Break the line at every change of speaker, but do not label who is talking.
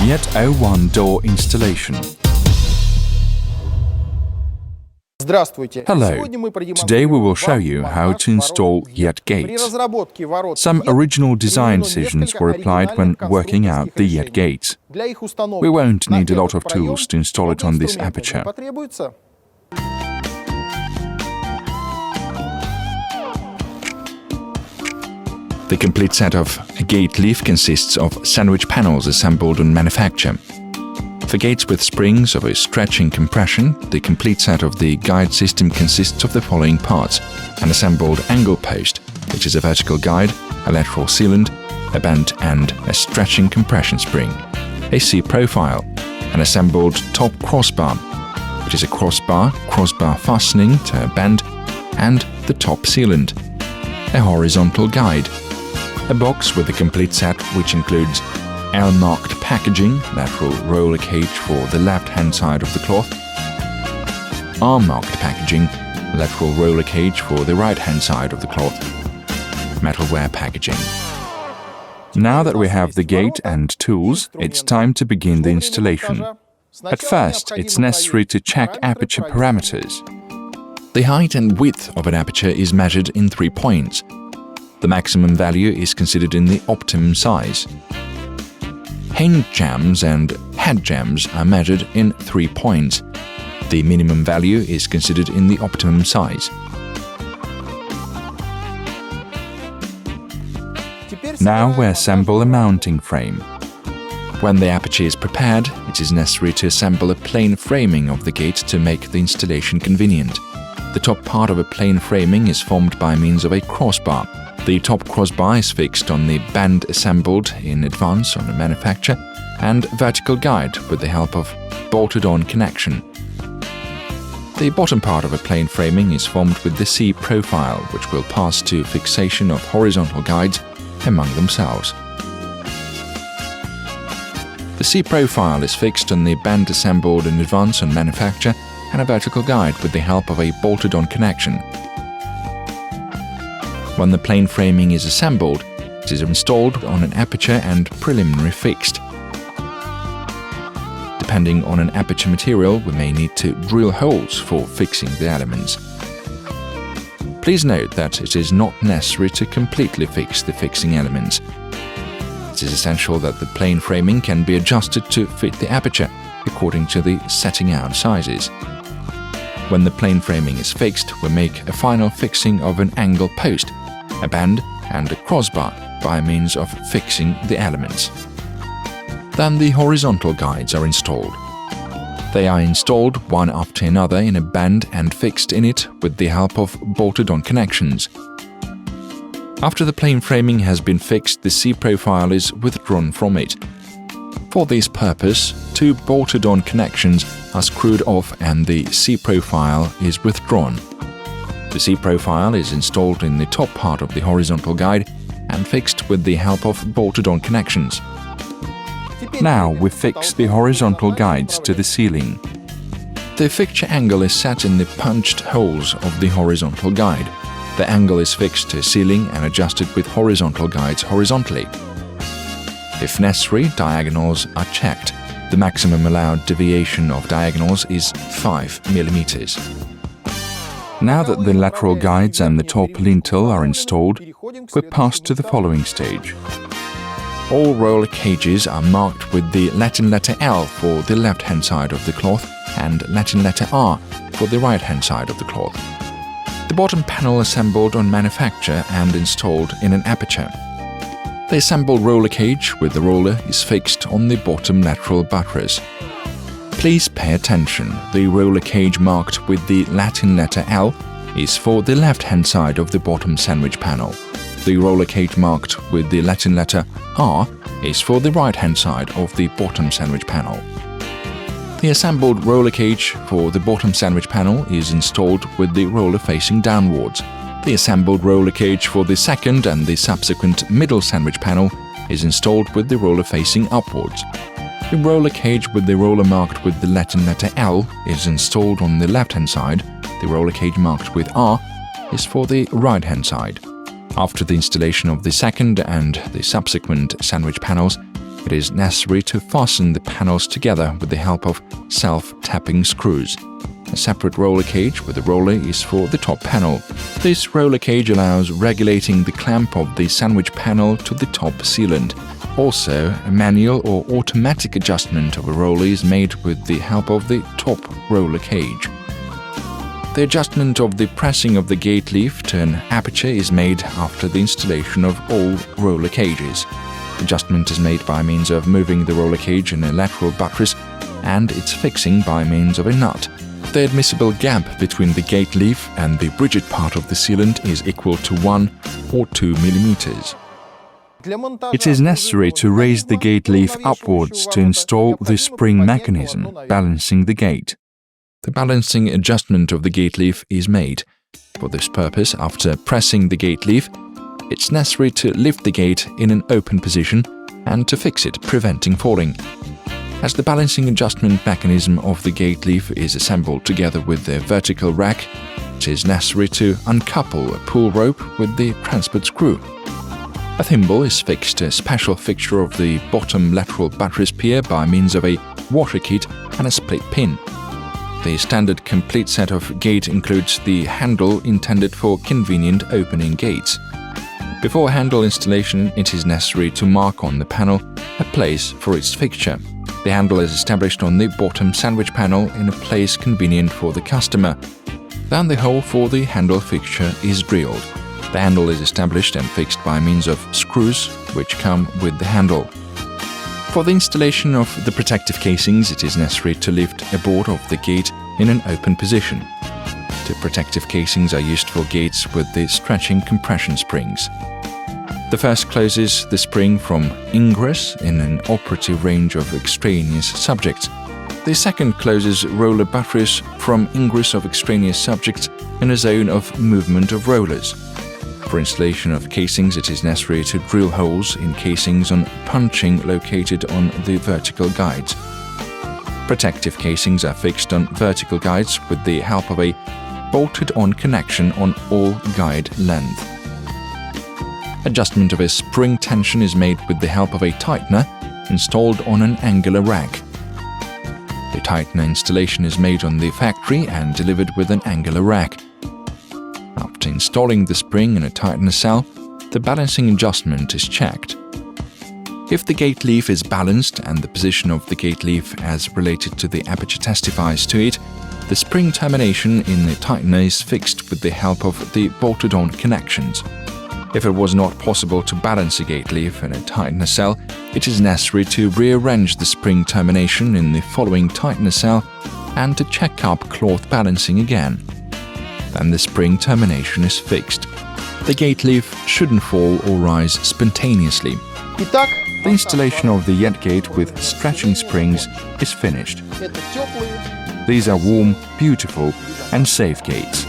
YET-01 door installation. Hello, today we will show you how to install YET gates. Some original design decisions were applied when working out the YET gates. We won't need a lot of tools to install it on this aperture. The complete set of a gate leaf consists of sandwich panels assembled on manufacture. For gates with springs of a stretching compression, the complete set of the guide system consists of the following parts: an assembled angle post, which is a vertical guide, a lateral sealant, a bend and a stretching compression spring, a C-profile, an assembled top crossbar, which is a crossbar fastening to a bend, and the top sealant, a horizontal guide, a box with the complete set which includes L-marked packaging, lateral roller cage for the left-hand side of the cloth, R-marked packaging, lateral roller cage for the right-hand side of the cloth, metalware packaging. Now that we have the gate and tools, it's time to begin the installation. At first, it's necessary to check aperture parameters. The height and width of an aperture is measured in 3 points. The maximum value is considered in the optimum size. Hinge jambs and head jambs are measured in 3 points. The minimum value is considered in the optimum size. Now we assemble a mounting frame. When the aperture is prepared, it is necessary to assemble a plain framing of the gate to make the installation convenient. The top part of a plain framing is formed by means of a crossbar. The top crossbar is fixed on the bend assembled in advance on the manufacture and vertical guide with the help of bolted-on connection. The bottom part of a plain framing is formed with the C-profile, which will pass to fixation of horizontal guides among themselves. The C-profile is fixed on the bend assembled in advance on manufacture and a vertical guide with the help of a bolted-on connection. When the plain framing is assembled, it is installed on an aperture and preliminary fixed. Depending on an aperture material, we may need to drill holes for fixing the elements. Please note that it is not necessary to completely fix the fixing elements. It is essential that the plain framing can be adjusted to fit the aperture according to the setting out sizes. When the plain framing is fixed, we make a final fixing of an angle post, a bend and a crossbar by means of fixing the elements. Then the horizontal guides are installed. They are installed one after another in a bend and fixed in it with the help of bolted-on connections. After the plain framing has been fixed, the C-profile is withdrawn from it. For this purpose, 2 bolted-on connections are screwed off and the C-profile is withdrawn. The C-profile is installed in the top part of the horizontal guide and fixed with the help of bolted-on connections. Now we fix the horizontal guides to the ceiling. The fixture angle is set in the punched holes of the horizontal guide. The angle is fixed to ceiling and adjusted with horizontal guides horizontally. If necessary, diagonals are checked. The maximum allowed deviation of diagonals is 5 mm. Now that the lateral guides and the top lintel are installed, we pass to the following stage. All roller cages are marked with the Latin letter L for the left-hand side of the cloth and Latin letter R for the right-hand side of the cloth. The bottom panel assembled on manufacture and installed in an aperture. The assembled roller cage with the roller is fixed on the bottom lateral buttress. Please pay attention. The roller cage marked with the Latin letter L is for the left-hand side of the bottom sandwich panel. The roller cage marked with the Latin letter R is for the right-hand side of the bottom sandwich panel. The assembled roller cage for the bottom sandwich panel is installed with the roller facing downwards. The assembled roller cage for the second and the subsequent middle sandwich panel is installed with the roller facing upwards. The roller cage with the roller marked with the Latin letter L is installed on the left-hand side. The roller cage marked with R is for the right-hand side. After the installation of the second and the subsequent sandwich panels, it is necessary to fasten the panels together with the help of self-tapping screws. A separate roller cage with a roller is for the top panel. This roller cage allows regulating the clamp of the sandwich panel to the top sealant. Also, a manual or automatic adjustment of a roller is made with the help of the top roller cage. The adjustment of the pressing of the gate leaf to an aperture is made after the installation of all roller cages. Adjustment is made by means of moving the roller cage in a lateral buttress and its fixing by means of a nut. The admissible gap between the gate leaf and the rigid part of the sealant is equal to 1 or 2 mm.
It is necessary to raise the gate leaf upwards to install the spring mechanism, balancing the gate.
The balancing adjustment of the gate leaf is made. For this purpose, after pressing the gate leaf, it's necessary to lift the gate in an open position and to fix it, preventing falling. As the balancing adjustment mechanism of the gate leaf is assembled together with the vertical rack, it is necessary to uncouple a pull rope with the transport screw. A thimble is fixed to a special fixture of the bottom lateral buttress pier by means of a washer kit and a split pin. The standard complete set of gate includes the handle intended for convenient opening gates. Before handle installation, it is necessary to mark on the panel a place for its fixture. The handle is established on the bottom sandwich panel in a place convenient for the customer. Then the hole for the handle fixture is drilled. The handle is established and fixed by means of screws which come with the handle. For the installation of the protective casings, it is necessary to lift a board of the gate in an open position. The protective casings are used for gates with the stretching compression springs. The first closes the spring from ingress in an operative range of extraneous subjects. The second closes roller buttress from ingress of extraneous subjects in a zone of movement of rollers. For installation of casings, it is necessary to drill holes in casings on punching located on the vertical guides. Protective casings are fixed on vertical guides with the help of a bolted-on connection on all guide length. Adjustment of a spring tension is made with the help of a tightener installed on an angular rack. The tightener installation is made on the factory and delivered with an angular rack. After installing the spring in a tightener cell, the balancing adjustment is checked. If the gate leaf is balanced and the position of the gate leaf as related to the aperture testifies to it, the spring termination in the tightener is fixed with the help of the bolted-on connections. If it was not possible to balance a gate leaf in a tightener cell, it is necessary to rearrange the spring termination in the following tightener cell and to check up cloth balancing again. Then the spring termination is fixed. The gate leaf shouldn't fall or rise spontaneously. The installation of the yet gate with stretching springs is finished. These are warm, beautiful and safe gates.